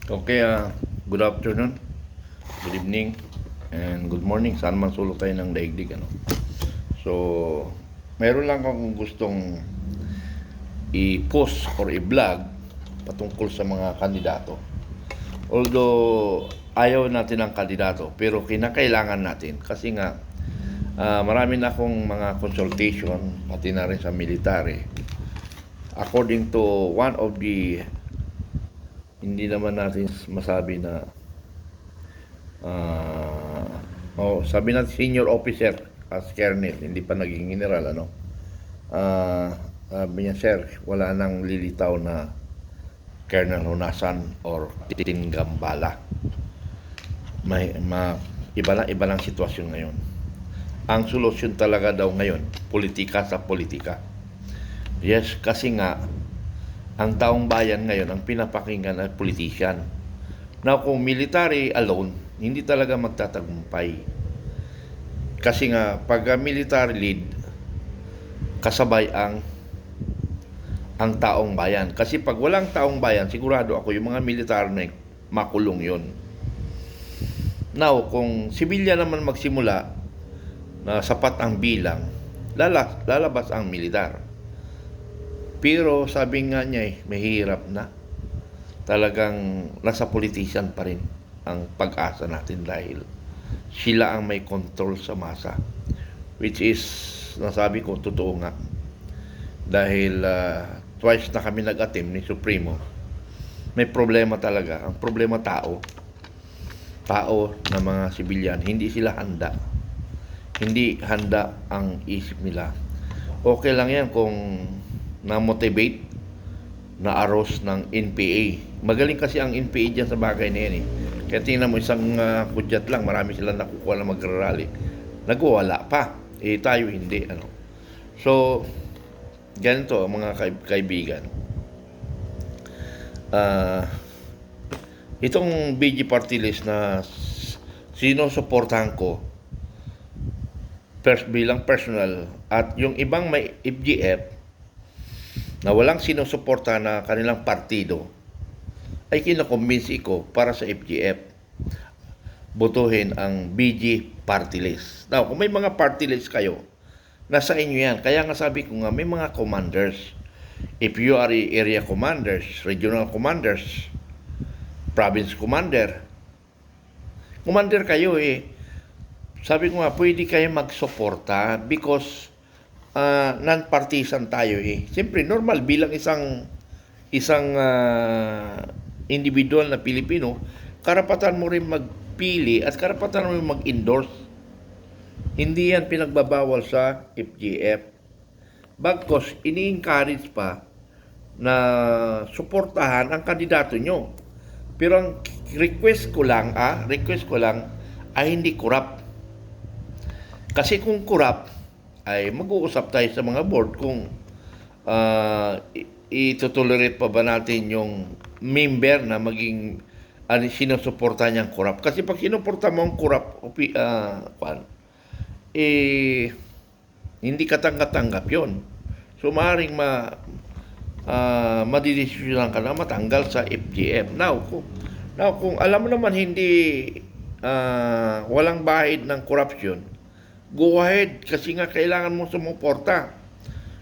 Okay, good afternoon, good evening, and good morning. Saan man sulok tayo ng daigdig, ano? So, meron lang akong gustong i-post or i-vlog patungkol sa mga kandidato. Although, ayaw natin ng kandidato, pero kinakailangan natin kasi nga, marami na akong mga consultation, pati na rin sa military. According to one of the, hindi naman natin masabi na sabi natin senior officer as colonel, hindi pa naging general, ano? Sabi niya, sir, wala nang lilitaw na Colonel Honasan or Titing Gambala. Iba lang sitwasyon ngayon. Ang solusyon talaga daw ngayon, politika sa politika. Yes, kasi nga, ang taong bayan ngayon, ang pinapakinggan ay politician. Now, kung military alone, hindi talaga magtatagumpay. Kasi nga, pag military lead, kasabay ang taong bayan. Kasi pag walang taong bayan, sigurado ako, yung mga militar na makulong yun. Now, kung sibilya naman magsimula, na sapat ang bilang, lalabas ang militar. Pero sabi nga niya, mahirap na. Talagang nasa politician pa rin ang pag-asa natin dahil sila ang may control sa masa. Which is, nasabi ko, totoo nga. Dahil twice na kami nag-attempt ni Supremo. May problema talaga. Ang problema tao. Tao na mga sibilyan. Hindi sila handa. Hindi handa ang isip nila. Okay lang yan kung na-motivate na aros ng NPA. Magaling kasi ang NPA dyan sa bagay na yan eh. Kaya tingnan mo isang kudyat lang, marami silang nakukuha na mag-rally. Nagwawala pa. Eh tayo hindi. Ano. So, ganito mga kaibigan. Itong BG Party List na sinusuportahan ko bilang personal at yung ibang may FGF na walang sinusuporta na kanilang partido ay kinakumbinsi ko para sa FGF botohin ang BG Party List. Now, kung may mga party list kayo, nasa inyo yan. Kaya nga sabi ko nga, may mga commanders. If you are area commanders, regional commanders, province commander kayo eh. Sabi ko nga, pwede kayo magsuporta because non-partisan tayo eh. Siyempre, normal bilang isang individual na Pilipino, karapatan mo rin magpili at karapatan mo rin mag-endorse. Hindi yan pinagbabawal sa FGF. Bagkos, ini-encourage pa na suportahan ang kandidato nyo. Pero ang request ko lang ay hindi corrupt. Kasi kung corrupt, ay mag-uusap tayo sa mga board kung itutolerate pa ba natin yung member na maging sinusuporta niyang corrupt. Kasi pag sinuporta mo ang corrupt, hindi katanggap-tanggap yun. So, maaaring madidesisyonan ka na matanggal sa FGF. Now, kung alam mo naman hindi walang bahid ng corruption, go ahead kasi nga kailangan mo sumuporta.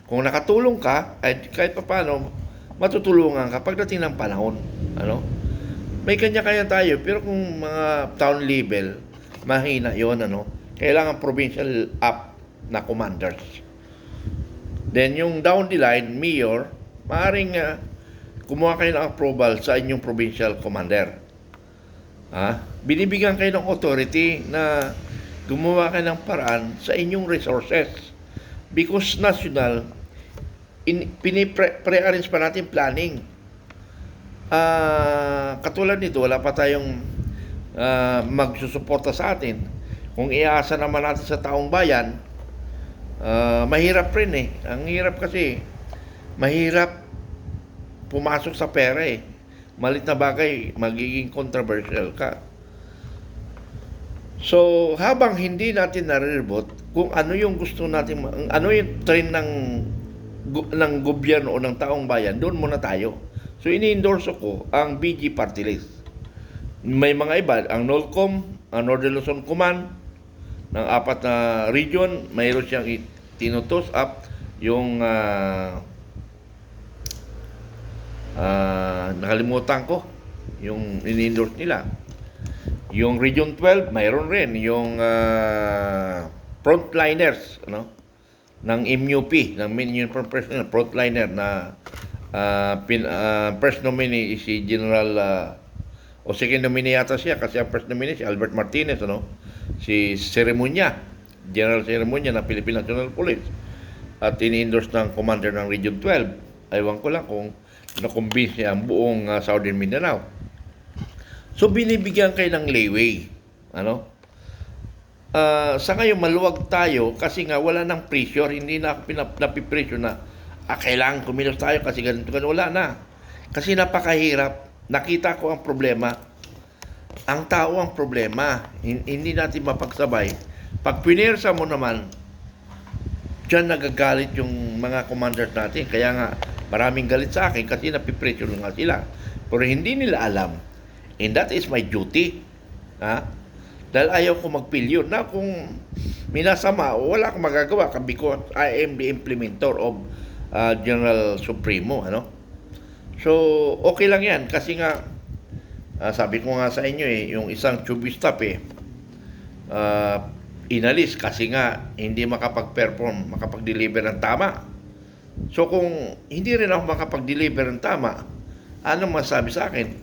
Kung nakatulong ka, ay kahit paano matutulungan ka pagdating ng panahon. Ano? May kanya-kanya tayo, pero kung mga town level, mahina yon ano? Kailangan provincial up na commanders. Then yung down the line, mayor, maaaring kumuha kayo ng approval sa inyong provincial commander. Binibigyan kayo ng authority na gumawa kayo ng paraan sa inyong resources. Because national, pre-arrange pa natin planning. Katulad nito, wala pa tayong magsusuporta sa atin. Kung iaasa naman natin sa taong bayan, mahirap rin eh. Ang hirap kasi, mahirap pumasok sa pera eh. Malit na bagay, magiging controversial ka. So, habang hindi natin nare-rebut kung ano yung gusto natin, ano yung trend ng gobyerno o ng taong bayan, doon muna tayo. So, ini-endorse ko ang BG Party List. May mga iba, ang NOLCOM, ang Northern Luzon Command, ng 4 na region, mayroon siyang tinutos up yung nakalimutan ko yung in-endorse nila. Yung Region 12, mayroon rin yung frontliners, ano, ng MUP, ng Main Uniform Personnel, frontliner na first nominee is si General o second nominee yata siya kasi ang first nominee si Albert Martinez, ano, si Ceremonia, General Ceremonia ng Philippine National Police, at ini-endorse ng commander ng Region 12. Aywan ko lang kung na-convince niya ang buong Southern Mindanao. So binibigyan kayo ng leeway, ano? Sa ngayon maluwag tayo kasi nga wala nang pressure, hindi na napipressure na kailangan kumilos tayo kasi ganito, wala na. Kasi napakahirap. Nakita ko ang problema. Ang tao ang problema. Hindi natin mapagsabay. Pag pinersa mo naman, diyan nagagalit yung mga commanders natin. Kaya nga, maraming galit sa akin kasi napipressure lang nga sila. Pero hindi nila alam. And that is my duty. Ha? Dahil ayaw ko magpilyon na kung minasama, wala akong magagawa because I am the implementer of General Supremo. Ano? So, okay lang yan kasi nga, sabi ko nga sa inyo yung isang tube stop inalis kasi nga hindi makapag-perform, makapag-deliver ng tama. So, kung hindi rin ako makapag-deliver ng tama, anong masabi sa akin?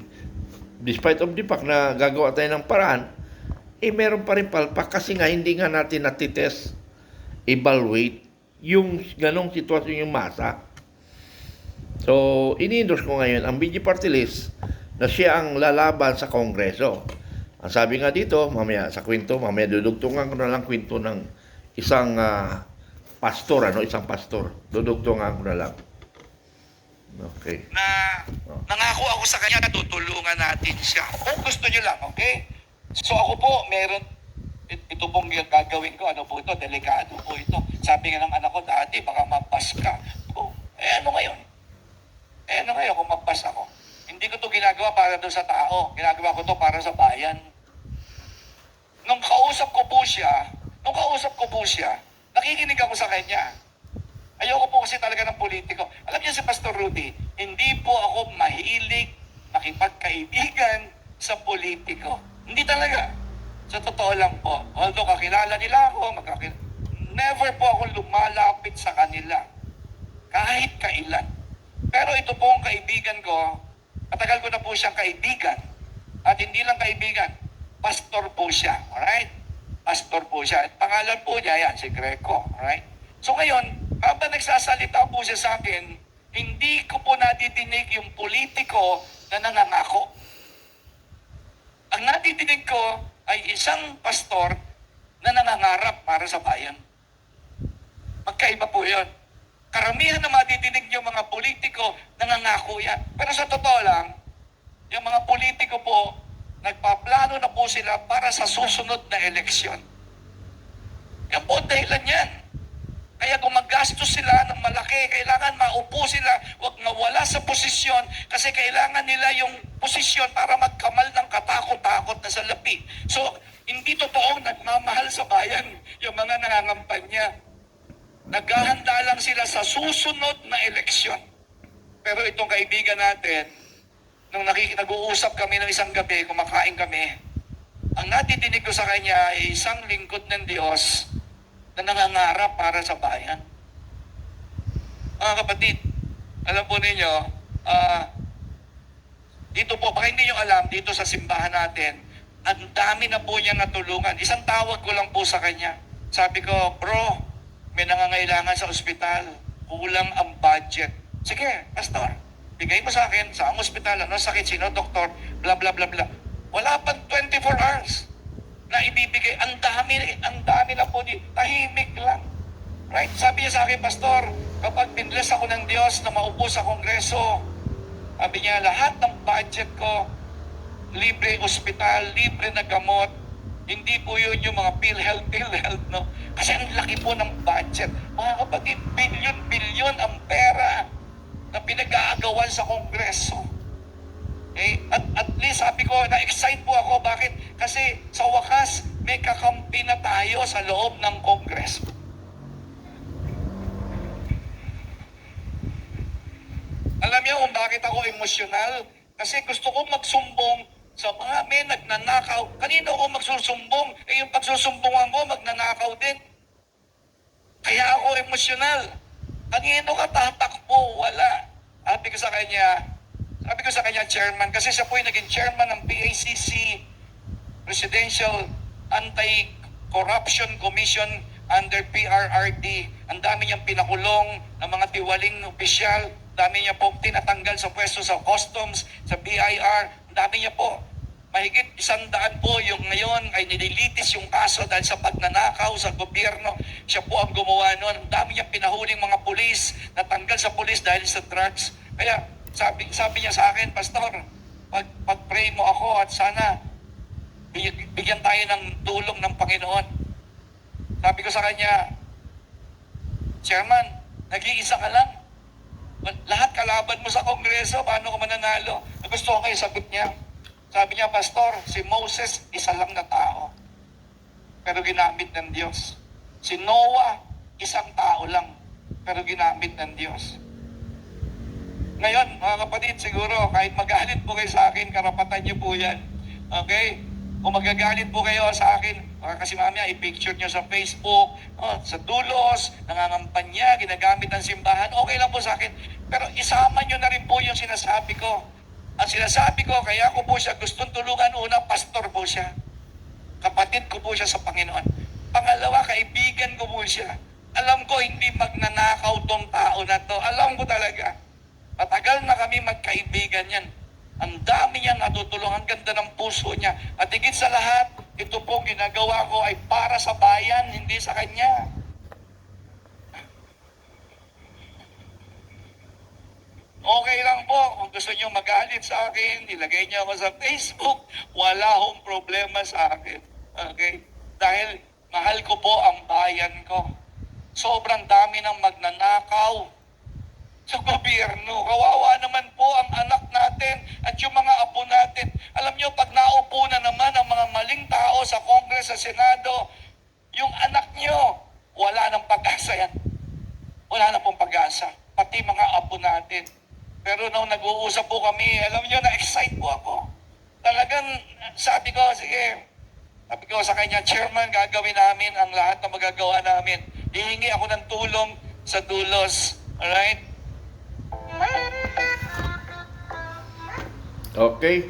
Despite of the fact na gagawa tayo ng paraan, meron pa rin palpak kasi nga hindi nga natin natitest, evaluate yung ganong sitwasyon yung masa. So, ini-endorse ko ngayon ang BG Party List na siya ang lalaban sa Kongreso. Ang sabi nga dito, mamaya sa kwento, mamaya dudugtungan ko na lang kwento ng isang pastor, isang pastor. Dudugtungan ko na lang. Okay. Na nangako ako sa kanya na tutulungan natin siya. Kung gusto niyo lang, okay? So ako po, ito pong gagawin ko, ano po ito, delikado po ito. Sabi nga ng anak ko dati, baka mapas ka. Oh, ano ngayon? Ano ngayon kung mapas ako? Hindi ko to ginagawa para doon sa tao. Ginagawa ko to para sa bayan. Nung kausap ko po siya, nakikinig ako sa kanya. Ayoko po kasi talaga ng politiko. Alam niyo si Pastor Rudy, hindi po ako mahilig makipagkaibigan sa politiko. Hindi talaga. Sa totoo lang po. Although kakilala nila ako, never po ako lumalapit sa kanila. Kahit kailan. Pero ito po ang kaibigan ko, matagal ko na po siyang kaibigan. At hindi lang kaibigan, pastor po siya. Alright? Pastor po siya. At pangalan po niya yan, si Greco. Alright? So ngayon, habang nagsasalita po siya sa akin, hindi ko po nadidinig yung politiko na nangangako. Ang nadidinig ko ay isang pastor na nangangarap para sa bayan. Magkaiba po yun. Karamihan na madidinig yung mga politiko, nangangako yan. Pero sa totoo lang, yung mga politiko po, nagpaplano na po sila para sa susunod na eleksyon. Yan po dahilan yan. Kaya gumagastos sila ng malaki, kailangan maupo sila, huwag nawala sa posisyon kasi kailangan nila yung posisyon para magkamal ng katakot-takot na salapi. So, hindi totoong nagmamahal sa bayan yung mga nangangampanya. Naghahanda lang sila sa susunod na eleksyon. Pero itong kaibigan natin, nung nag-uusap kami ng isang gabi, kumakain kami, ang natidinig ko sa kanya ay isang lingkod ng Diyos na nangangarap para sa bayan. Mga kapatid, alam po ninyo, dito po, baka hindi nyo alam, dito sa simbahan natin, ang dami na po niya natulungan. Isang tawag ko lang po sa kanya. Sabi ko, bro, may nangangailangan sa ospital. Kulang ang budget. Sige, pastor, bigay mo sa akin, sa ang ospital, ano sakit, sino, doktor, bla bla bla bla. Wala pang 24 hours na ibibigay. Ang dami na po, tahimik lang. Right? Sabi niya sa akin, pastor, kapag binless ako ng Diyos na maupo sa kongreso, sabi niya, lahat ng budget ko, libre ospital, libre na gamot, hindi po yun yung mga PhilHealth, no? Kasi ang laki po ng budget. Mga kapatid, bilyon ang pera na pinag-aagawan sa kongreso. Okay? At least sabi ko, na-excite po ako. Bakit? Kasi sa wakas, may kakampi na tayo sa loob ng Kongreso. Alam niyo kung bakit ako emosyonal? Kasi gusto ko magsumbong sa mga may nagnanakaw. Kanino ako magsusumbong? Eh yung pagsusumbungan ko, magnanakaw din. Kaya ako emosyonal. Kanino ka tatakbo? Wala. Sabi ko sa kanya, chairman, kasi siya po yung naging chairman ng PACC, Presidential Anti-Corruption Commission under PRRD. Ang dami niyang pinakulong ng mga tiwaling opisyal. Dami niya po tinatanggal sa pwesto sa customs, sa BIR. Ang dami niya po. Mahigit 100 po yung ngayon ay nililitis yung kaso dahil sa pagnanakaw sa gobyerno. Siya po ang gumawa nun. Ang dami niya pinahuling mga pulis, natanggal sa pulis dahil sa drugs. Kaya sabi niya sa akin, Pastor, pag-pray mo ako at sana bigyan tayo ng tulong ng Panginoon. Sabi ko sa kanya, Chairman, nag-iisa ka lang. Lahat kalaban mo sa Kongreso, paano ka mananalo? Gusto ko kayo sagot niya. Sabi niya, Pastor, si Moses, isa lang na tao. Pero ginamit ng Diyos. Si Noah, isang tao lang. Pero ginamit ng Diyos. Ngayon, mga kapatid, siguro, kahit magalit po kayo sa akin, karapatan niyo po yan. Okay? Kung magagalit po kayo sa akin, kasi mamaya i-picture nyo sa Facebook, sa dulos, nangangampanya, ginagamit ng simbahan, okay lang po sa akin. Pero isama nyo na rin po yung sinasabi ko. Ang sinasabi ko, kaya ko po siya gustong tulungan. Una, pastor po siya. Kapatid ko po siya sa Panginoon. Pangalawa, kaibigan ko po siya. Alam ko, hindi magnanakaw tong tao na to. Alam ko talaga. Matagal na kami magkaibigan yan. Ang dami niyang natutulungan. Ang ganda ng puso niya. At higit sa lahat, ito pong ginagawa ko ay para sa bayan, hindi sa kanya. Okay lang po. Kung gusto niyo magalit sa akin, ilagay niyo ako sa Facebook. Wala akong problema sa akin. Okay? Dahil mahal ko po ang bayan ko. Sobrang dami ng magnanakaw sa gobyerno. Kawawa naman po ang anak natin at yung mga apo natin. Alam niyo, pag naupo na naman ang mga maling tao sa Congress, sa Senado, yung anak niyo, wala nang pag-asa yan. Wala na pong pag-asa. Pati mga apo natin. Pero nung nag-uusap po kami, alam niyo, na-excite po ako. Talagang sabi ko, sige, sabi ko sa kanya, Chairman, gagawin namin ang lahat na magagawa namin. Hihingi ako ng tulong sa dulos. Alright? Okay.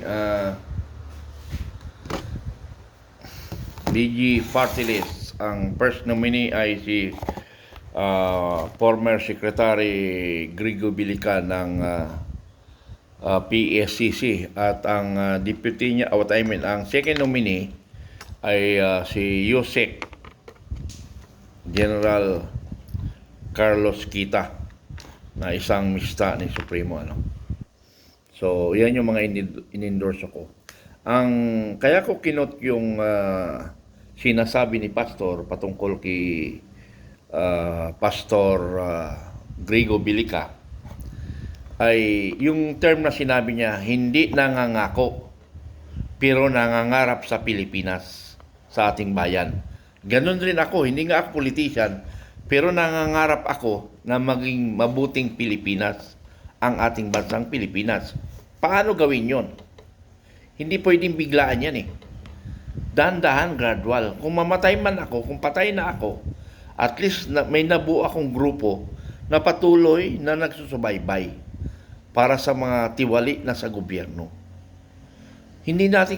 BG Party List. Ang first nominee ay si former Secretary Grigo Bilica ng PSCC at ang deputy niya, ang second nominee ay si Yusek General Carlos Kita na isang mista ni Supremo So, yan yung mga in-endorse ko. Kaya ko kinot yung sinasabi ni Pastor patungkol kay Pastor Grigo Bilica ay yung term na sinabi niya, hindi nangangako pero nangangarap sa Pilipinas, sa ating bayan. Ganon rin ako, hindi nga ako politician, pero nangangarap ako na maging mabuting Pilipinas, ang ating bansang Pilipinas. Paano gawin yon? Hindi pwedeng biglaan yan Dahan-dahan, gradual. Kung mamatay man ako, kung patay na ako, at least may nabuo akong grupo na patuloy na nagsusubaybay para sa mga tiwali na sa gobyerno. Hindi natin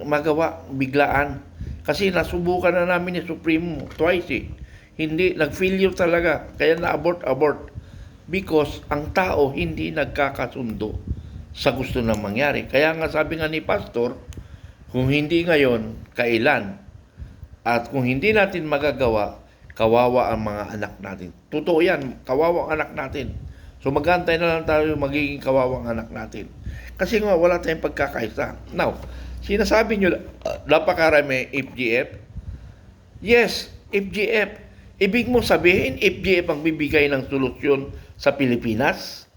magawa biglaan kasi nasubukan na namin ni Supremo twice Hindi, nag-failure talaga. Kaya na-abort because ang tao hindi nagkakasundo sa gusto na mangyari. Kaya nga sabi nga ni Pastor, kung hindi ngayon, kailan? At kung hindi natin magagawa, kawawa ang mga anak natin. Totoo yan, kawawa ang anak natin. So magantay na lang tayo magiging kawawang anak natin. Kasi nga wala tayong pagkakaisa. Now, sinasabi nyo, napakarami FGF. Yes, FGF. Ibig mo sabihin, FGF ang bibigay ng solusyon sa Pilipinas?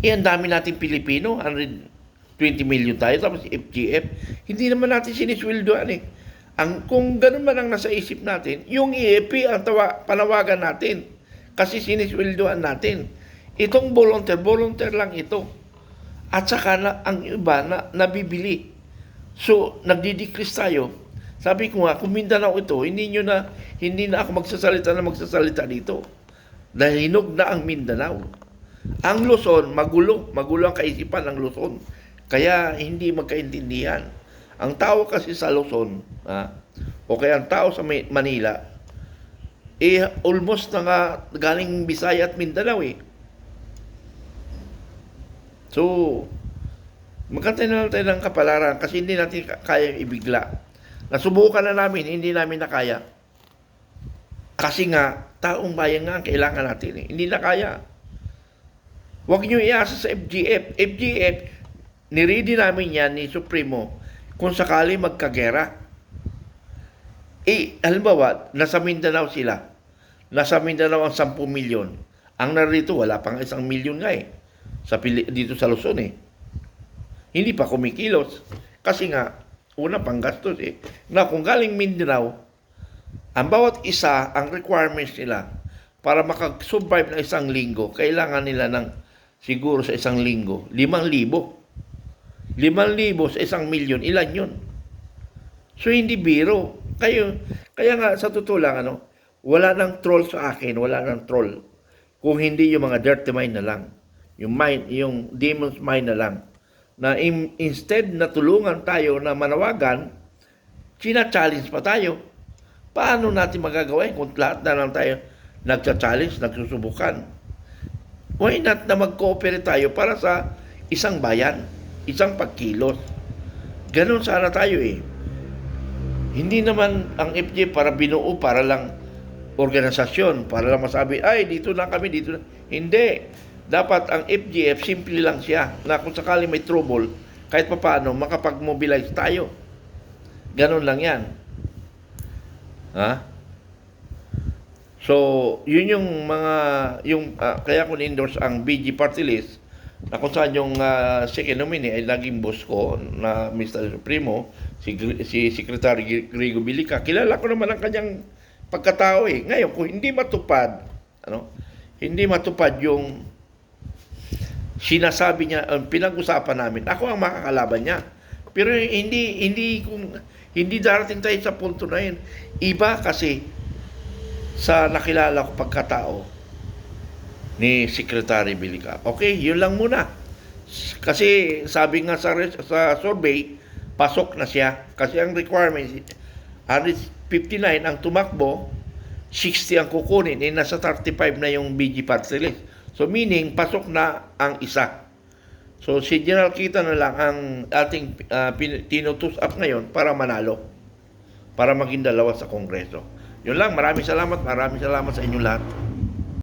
Ang dami nating Pilipino, 120 20 million tayo, tapos FGF. Hindi naman natin sinisweldoan eh. Kung ganun man ang nasa isip natin, yung EFP ang panawagan natin. Kasi sinisweldoan natin. Itong volunteer lang ito. At saka ang iba nabibili. So, nagdi-decrease tayo. Sabi ko nga, kung Mindanao ito, hindi na ako magsasalita dito. Dahil hinog na ang Mindanao. Ang Luzon, magulo ang kaisipan ng Luzon. Kaya hindi magkaintindihan. Ang tao kasi sa Luzon, o kaya ang tao sa Manila, almost na nga galing Bisaya at Mindanao eh. So, magkantay na lang tayo ng kapalaran kasi hindi natin kaya ibigla. Nasubukan na namin, hindi namin nakaya. Kasi nga, taong bayan nga ang kailangan natin eh. Hindi na kaya. Huwag nyo iasa sa FGF. FGF, niready namin yan ni Supremo kung sakali magkagera. Halimbawa, nasa Mindanao sila. Nasa Mindanao ang 10 milyon. Ang narito, wala pang 1 milyon nga eh. Dito sa Luzon eh. Hindi pa kumikilos. Kasi nga, una pang gastos eh. Na kung galing Mindanao, ang bawat isa, ang requirements nila para makag-survive na 1 linggo, kailangan nila ng siguro sa 1 linggo, 5,000. 5,000 sa 1 milyon, ilan yun? So, hindi biro. Kaya nga, sa totoo lang, wala nang troll sa akin, wala nang troll. Kung hindi yung mga dirty mind na lang. Yung demon's mind na lang. Na instead na tulungan tayo na manawagan, china-challenge pa tayo. Paano natin magagawa kung lahat na lang tayo nagcha-challenge, nagsusubukan? Why not na mag-cooperate tayo para sa isang bayan, isang pagkilos? Ganon sana tayo eh. Hindi naman ang FJ para binuo, para lang organisasyon, para lang masabi, ay, dito na kami, dito na. Hindi. Dapat ang FGF, simple lang siya, na kung sakali may trouble, kahit pa paano, makapag-mobilize tayo. Ganon lang yan. So, yun yung kaya ko ni-endorse ang BG Party List, na kung saan yung second nominee ay naging boss ko, na Mr. Supremo, si Secretary Grigo Bilica. Kilala ko naman ang kanyang pagkatao eh. Ngayon, kung hindi matupad, yung sinasabi niya, pinag-usapan namin, ako ang makakalaban niya. Pero hindi darating tayo sa punto na yun. Iba kasi sa nakilala ko pagkatao ni Secretary Bilica. Okay, yun lang muna. Kasi sabi nga sa survey, pasok na siya. Kasi ang requirement, 159 ang tumakbo, 60 ang kukunin, nasa 35 na yung BG Party List. So meaning, pasok na ang isa. So si General Kita na lang ang ating tinutus up ngayon para manalo. Para maging dalawa sa Kongreso. Yun lang, maraming salamat sa inyong lahat.